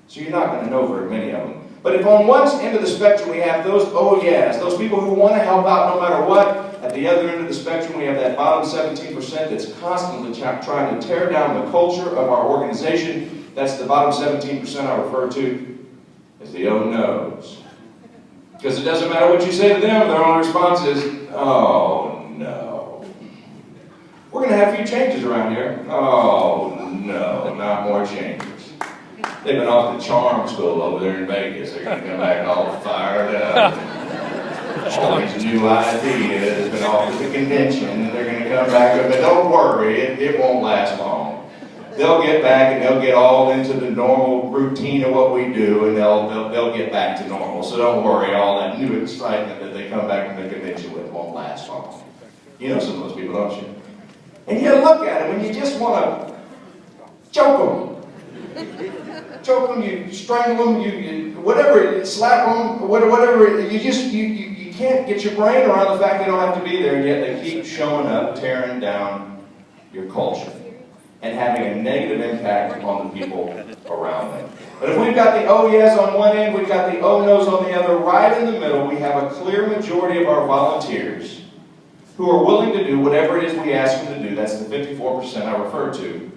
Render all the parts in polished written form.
So you're not going to know very many of them. But if on one end of the spectrum we have those oh yes, those people who want to help out no matter what, at the other end of the spectrum we have that bottom 17% that's constantly trying to tear down the culture of our organization. That's the bottom 17% I refer to as the oh no's. Because it doesn't matter what you say to them, their only response is, oh no. We're going to have a few changes around here. Oh no, not more changes. They've been off the charm school over there in Vegas. They're going to come back all fired up. All these new ideas have been off at the convention, and they're going to come back. But don't worry, it won't last long. They'll get back and they'll get all into the normal routine of what we do, and they'll get back to normal. So don't worry, all that new excitement that they come back from the convention with won't last long. You know some of those people, don't you? And you look at them and you just want to choke them. Choke them, you strangle them, you whatever, slap them, whatever. You can't get your brain around the fact they don't have to be there, and yet they keep showing up, tearing down your culture and having a negative impact on the people around them. But if we've got the oh yes on one end, we've got the oh no's on the other, right in the middle, we have a clear majority of our volunteers who are willing to do whatever it is we ask them to do. That's the 54% I refer to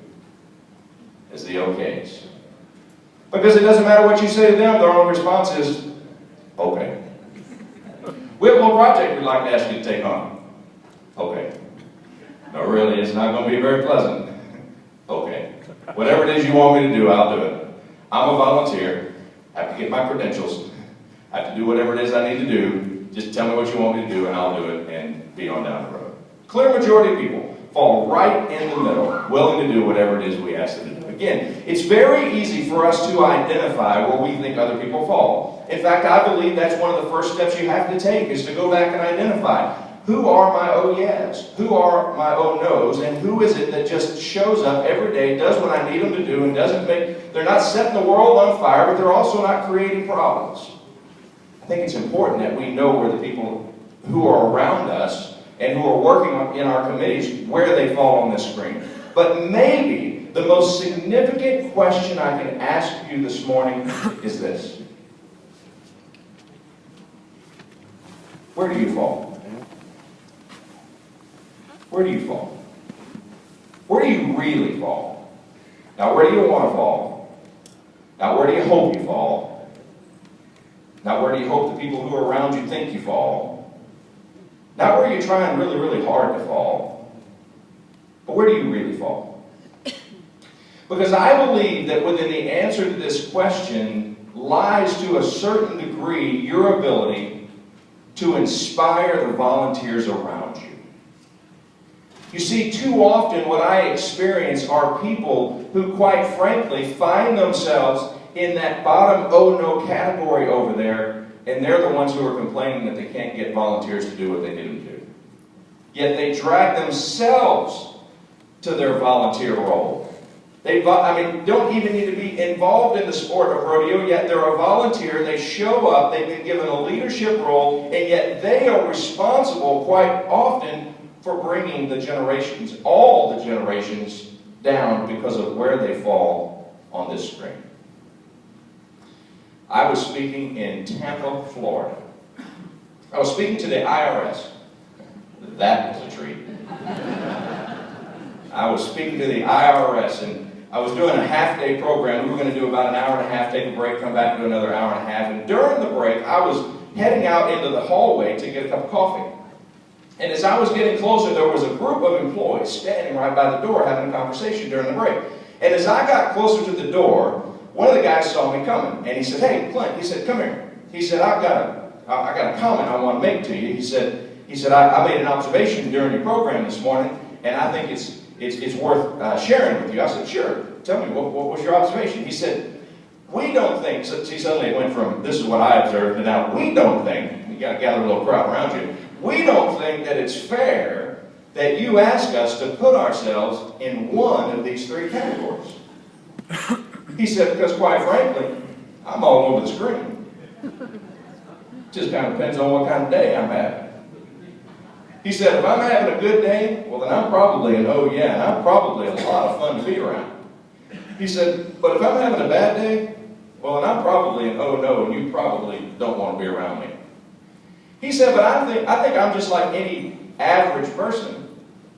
as the okays. Because it doesn't matter what you say to them, their only response is, okay. We have a little project we'd like to ask you to take on. Okay. No, really, it's not going to be very pleasant. Okay. Whatever it is you want me to do, I'll do it. I'm a volunteer. I have to get my credentials. I have to do whatever it is I need to do. Just tell me what you want me to do, and I'll do it, and be on down the road. Clear majority of people fall right in the middle, willing to do whatever it is we ask them to do. Again, it's very easy for us to identify where we think other people fall. In fact, I believe that's one of the first steps you have to take, is to go back and identify who are my oh yes, who are my oh no's, and who is it that just shows up every day, does what I need them to do, and doesn't make, they're not setting the world on fire, but they're also not creating problems. I think it's important that we know where the people who are around us and who are working in our committees, where they fall on this screen. But maybe the most significant question I can ask you this morning is this. Where do you fall? Where do you fall? Where do you really fall? Now, where do you want to fall? Now, where do you hope you fall? Now, where do you hope the people who are around you think you fall? Not where you're trying really, really hard to fall, but where do you really fall? Because I believe that within the answer to this question lies, to a certain degree, your ability to inspire the volunteers around you. You see, too often what I experience are people who, quite frankly, find themselves in that bottom oh no category over there, and they're the ones who are complaining that they can't get volunteers to do what they need them to do. Yet they drag themselves to their volunteer role. They don't even need to be involved in the sport of rodeo, yet they're a volunteer, they show up, they've been given a leadership role, and yet they are responsible quite often for bringing the generations, all the generations, down because of where they fall on this screen. I was speaking in Tampa, Florida. I was speaking to the IRS. That was a treat. I was speaking to the IRS, and I was doing a half-day program. We were going to do about an hour and a half, take a break, come back and do another hour and a half. And during the break, I was heading out into the hallway to get a cup of coffee. And as I was getting closer, there was a group of employees standing right by the door having a conversation during the break. And as I got closer to the door, one of the guys saw me coming, and he said, "Hey, Clint," he said, "come here." He said, "I've got a comment I want to make to you." He said, I made an observation during your program this morning, and I think it's worth sharing with you." I said, "Sure, tell me, what was your observation?" He said, "We don't think," so see, suddenly it went from, "this is what I observed," to now, "we don't think," you got to gather a little crowd around you, "we don't think that it's fair that you ask us to put ourselves in one of these three categories." He said, "Because quite frankly, I'm all over the screen. Just kind of depends on what kind of day I'm having." He said, "If I'm having a good day, well then I'm probably an oh yeah, and I'm probably a lot of fun to be around." He said, "But if I'm having a bad day, Well, and I'm probably an oh no, and you probably don't want to be around me. He said, but I think I'm just like any average person.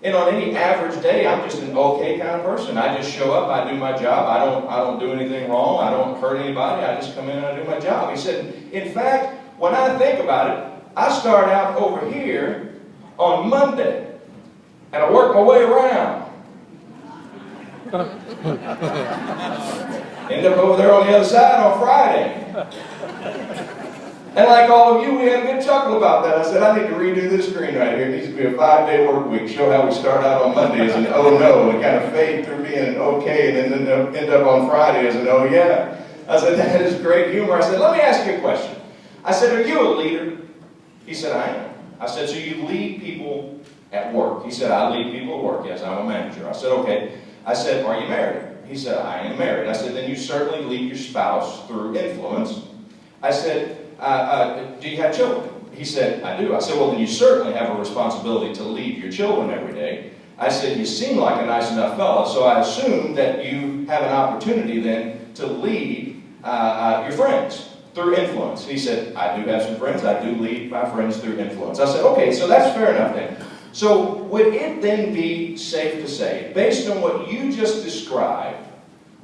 And on any average day, I'm just an okay kind of person. I just show up, I do my job, I don't do anything wrong, I don't hurt anybody, I just come in and I do my job. He said, in fact, when I think about it, I start out over here on Monday, and I work my way around. End up over there on the other side on Friday. And like all of you, we had a good chuckle about that. I said, I need to redo this screen right here. It needs to be a 5-day work week. Show how we start out on Monday as an oh no, and kind of fade through being an okay, and then end up on Friday as an oh yeah. I said, that is great humor. I said, let me ask you a question. I said, are you a leader? He said, I am. I said, so you lead people at work? He said, I lead people at work. Yes, I'm a manager. I said, okay. I said, are you married? He said, I am married. I said, then you certainly lead your spouse through influence. I said, do you have children? He said, I do. I said, well, then you certainly have a responsibility to lead your children every day. I said, you seem like a nice enough fellow, so I assume that you have an opportunity then to lead your friends through influence. He said, I do have some friends. I do lead my friends through influence. I said, okay, so that's fair enough then. So would it then be safe to say, based on what you just described,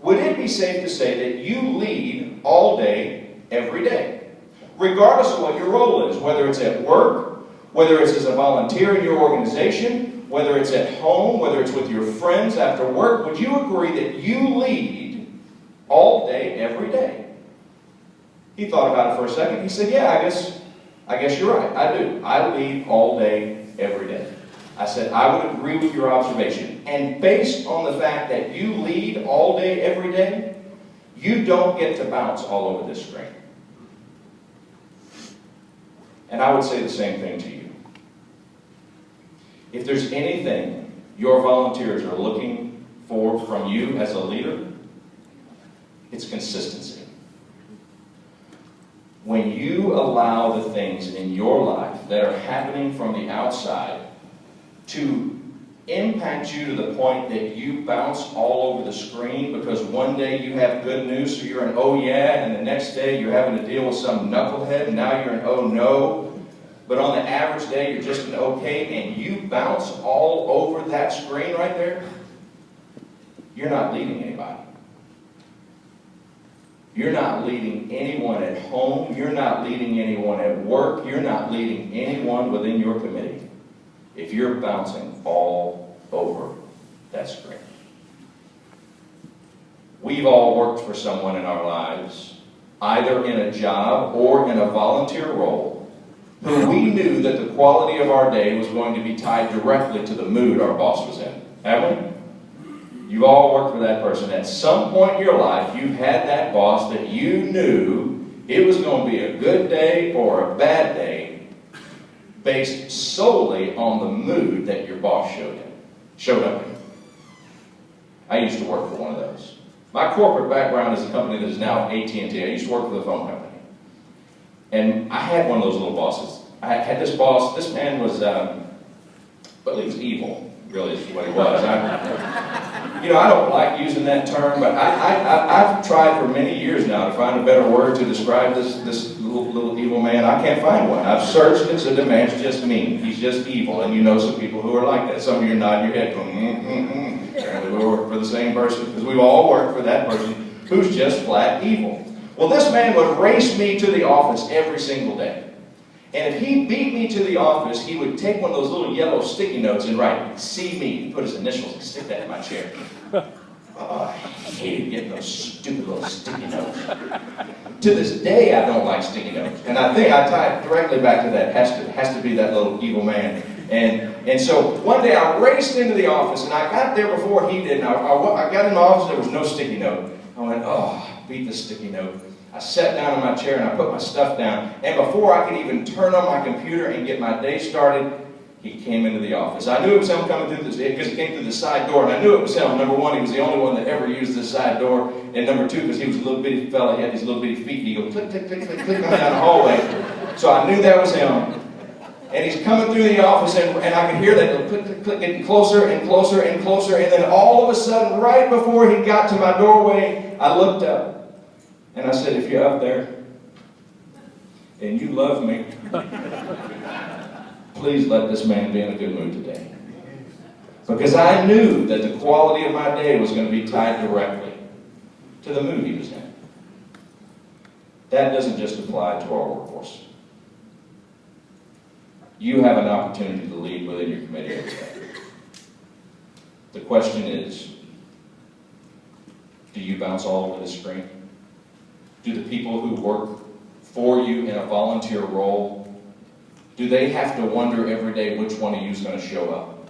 would it be safe to say that you lead all day, every day? Regardless of what your role is, whether it's at work, whether it's as a volunteer in your organization, whether it's at home, whether it's with your friends after work, would you agree that you lead all day, every day? He thought about it for a second. He said, yeah, I guess you're right. I do. I lead all day, every day. I said, I would agree with your observation. And based on the fact that you lead all day, every day, you don't get to bounce all over this screen. And I would say the same thing to you. If there's anything your volunteers are looking for from you as a leader, it's consistency. When you allow the things in your life that are happening from the outside to impact you to the point that you bounce all over the screen because one day you have good news, so you're an oh yeah, and the next day you're having to deal with some knucklehead, and now you're an oh no. But on the average day, you're just an okay, and you bounce all over that screen right there, you're not leading anybody. You're not leading anyone at home. You're not leading anyone at work. You're not leading anyone within your committee if you're bouncing all over that screen. We've all worked for someone in our lives, either in a job or in a volunteer role, who we knew that the quality of our day was going to be tied directly to the mood our boss was in. Haven't we? You've all worked for that person. At some point in your life, you've had that boss that you knew it was going to be a good day or a bad day based solely on the mood that your boss showed up in. I used to work for one of those. My corporate background is a company that is now AT&T. I used to work for the phone company. And I had one of those little bosses. I had this boss. This man was, well, he was evil, really is what he was. I don't like using that term, but I've tried for many years now to find a better word to describe this little evil man. I can't find one. I've searched it, so the man's just mean. He's just evil, and you know some people who are like that. Some of you are nodding your head going, Apparently we work for the same person, because we've all worked for that person who's just flat evil. Well, this man would race me to the office every single day. And if he beat me to the office, he would take one of those little yellow sticky notes and write, "See me," put his initials and stick that in my chair. Oh, I hated getting those stupid little sticky notes. To this day, I don't like sticky notes. And I think I tie it directly back to that. Has to be that little evil man. And so one day I raced into the office, and I got there before he did. And I got in the office, there was no sticky note. I went, oh, beat the sticky note. I sat down in my chair and I put my stuff down. And before I could even turn on my computer and get my day started, he came into the office. I knew it was him coming through this, because he came through the side door, and I knew it was him. Number one, he was the only one that ever used this side door. And number two, because he was a little bitty fella, he had these little bitty feet, and he'd go click, click, click, click, click down the hallway. So I knew that was him. And he's coming through the office, and I could hear that click, click, click, getting closer and closer and closer. And then all of a sudden, right before he got to my doorway, I looked up. And I said, if you're up there and you love me, please let this man be in a good mood today. Because I knew that the quality of my day was going to be tied directly to the mood he was in. That doesn't just apply to our workforce. You have an opportunity to lead within your committee every day. The question is, do you bounce all over the screen? Do the people who work for you in a volunteer role, do they have to wonder every day which one of you is going to show up?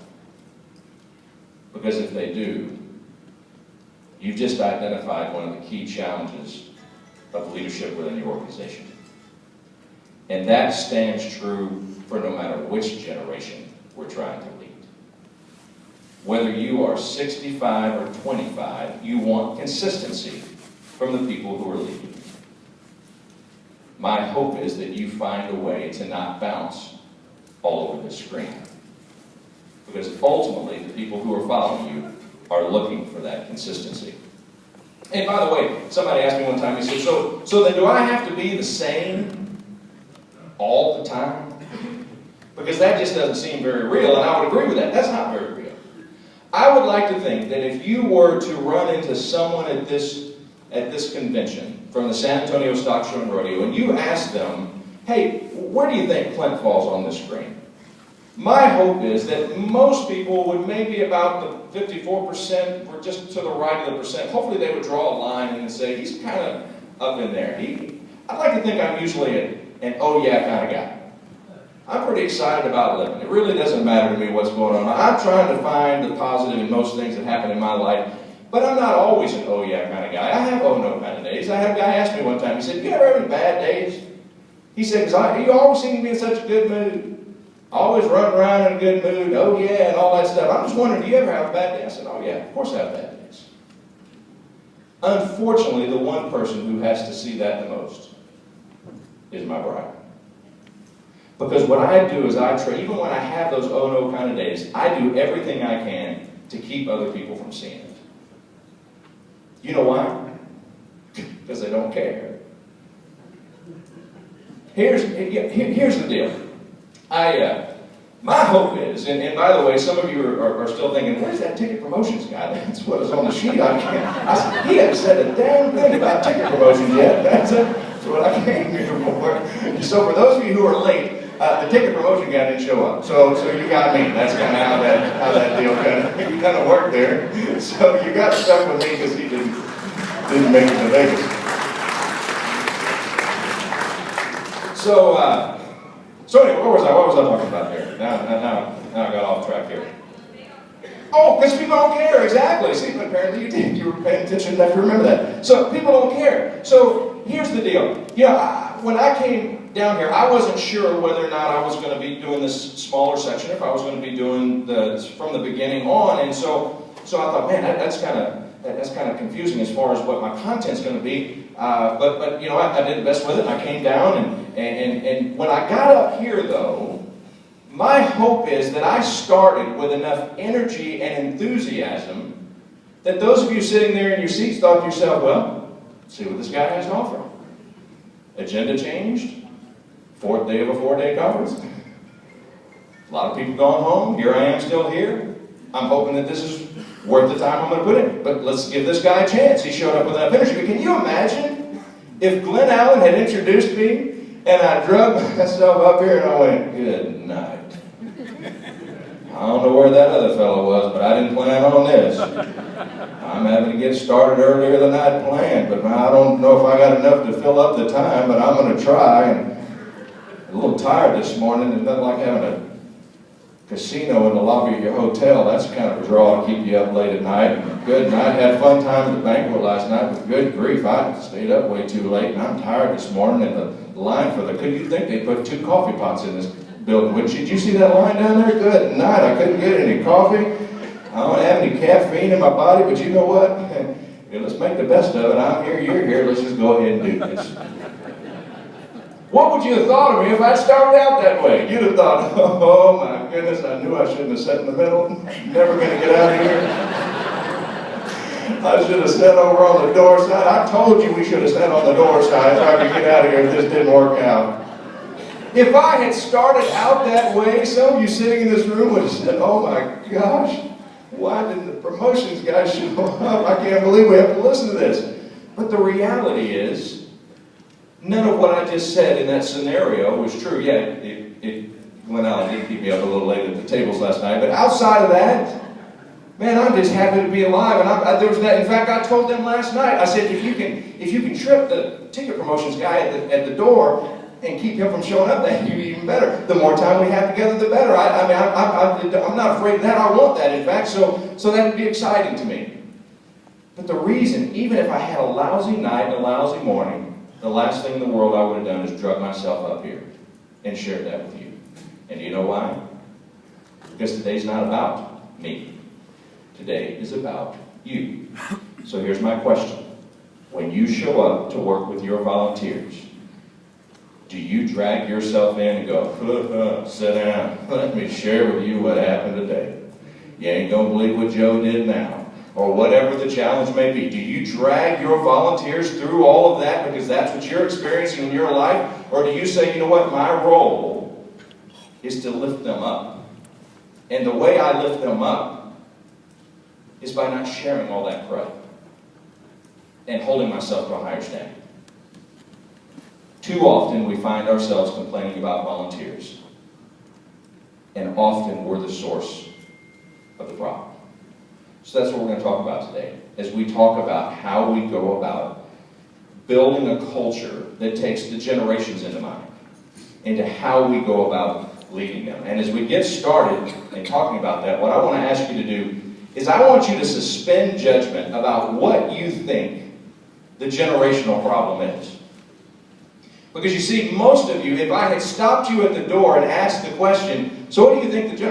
Because if they do, you've just identified one of the key challenges of leadership within your organization. And that stands true for no matter which generation we're trying to lead. Whether you are 65 or 25, you want consistency from the people who are leading. My hope is that you find a way to not bounce all over the screen. Because ultimately, the people who are following you are looking for that consistency. And by the way, somebody asked me one time, he said, so then do I have to be the same all the time? Because that just doesn't seem very real, and I would agree with that. That's not very real. I would like to think that if you were to run into someone at this convention from the San Antonio Stock Show and Rodeo, and you ask them, hey, where do you think Clint falls on this screen? My hope is that most people would maybe about the 54% or just to the right of the percent. Hopefully they would draw a line and say, he's kind of up in there. I'd like to think I'm usually an oh yeah kind of guy. I'm pretty excited about living. It really doesn't matter to me what's going on. I'm trying to find the positive in most things that happen in my life, but I'm not always an oh yeah kind of guy. I have oh no kind of days. I had a guy ask me one time, he said, you ever have any bad days? He said, because you always seem to be in such a good mood. Always running around in a good mood, oh yeah, and all that stuff. I'm just wondering, do you ever have a bad day? I said, oh yeah, of course I have bad days. Unfortunately, the one person who has to see that the most is my bride. Because what I do is I try, even when I have those oh no kind of days, I do everything I can to keep other people from seeing it. You know why? Because they don't care. Here's the deal. My hope is, and by the way, some of you are still thinking, where's that ticket promotions guy? That's what was on the sheet. He hasn't said a damn thing about ticket promotions yet. That's what I came here for. So for those of you who are late, the ticket promotion guy didn't show up. So you got me. That's kind of how that deal kind of worked there. So you got stuck with me because he didn't make it to Vegas. So anyway, what was I talking about there? Now I got off track here. Oh, because people don't care, exactly. See, apparently you did. You were paying attention enough to remember that. So people don't care. So here's the deal. When I came down here, I wasn't sure whether or not I was going to be doing this smaller section, if I was going to be doing from the beginning on, and so I thought, man, that's kind of confusing as far as what my content's going to be. But I did the best with it. And I came down, and when I got up here, though, my hope is that I started with enough energy and enthusiasm that those of you sitting there in your seats thought to yourself, well, let's see what this guy has to offer. Agenda changed. 4th day of a 4-day conference. A lot of people gone home. Here I am still here. I'm hoping that this is worth the time I'm going to put in. But let's give this guy a chance. He showed up with enough energy. But can you imagine if Glenn Allen had introduced me and I drugged myself up here and I went, good night. I don't know where that other fellow was, but I didn't plan on this. I'm having to get started earlier than I'd planned, but I don't know if I got enough to fill up the time, but I'm going to try. And I'm a little tired this morning. It's nothing like having a casino in the lobby of your hotel. That's kind of a draw to keep you up late at night. Good night. Had a fun time at the banquet last night, but good grief, I stayed up way too late, and I'm tired this morning. And the line for could you think they put 2 coffee pots in this building? Did you see that line down there? Good night. I couldn't get any coffee. I don't have any caffeine in my body, but you know what? Let's make the best of it. I'm here, you're here. Let's just go ahead and do this. What would you have thought of me if I started out that way? You'd have thought, oh my goodness, I knew I shouldn't have sat in the middle. Never going to get out of here. I should have sat over on the door side. I told you we should have sat on the door side so I could get out of here if this didn't work out. If I had started out that way, some of you sitting in this room would have said, oh my gosh, why didn't the promotions guy show up? I can't believe we have to listen to this. But the reality is, none of what I just said in that scenario was true. Yeah, Glenn Allen did keep me up a little late at the tables last night, but outside of that, man, I'm just happy to be alive. And there was that. In fact, I told them last night. I said, if you can trip the ticket promotions guy at the door and keep him from showing up, that'd be even better. The more time we have together, the better. I'm not afraid of that. I want that, in fact. So that would be exciting to me. But the reason, even if I had a lousy night and a lousy morning, the last thing in the world I would have done is drug myself up here and shared that with you. And you know why? Because today's not about me. Today is about you. So here's my question. When you show up to work with your volunteers, do you drag yourself in and go, sit down, let me share with you what happened today? You ain't gonna believe what Joe did now. Or whatever the challenge may be. Do you drag your volunteers through all of that because that's what you're experiencing in your life? Or do you say, you know what, my role is to lift them up. And the way I lift them up is by not sharing all that crud and holding myself to a higher standard. Too often we find ourselves complaining about volunteers, and often we're the source of the problem. So that's what we're going to talk about today, as we talk about how we go about building a culture that takes the generations into mind, into how we go about leading them. And as we get started in talking about that, what I want to ask you to do is I want you to suspend judgment about what you think the generational problem is. Because you see, most of you, if I had stopped you at the door and asked the question, so what do you think the generational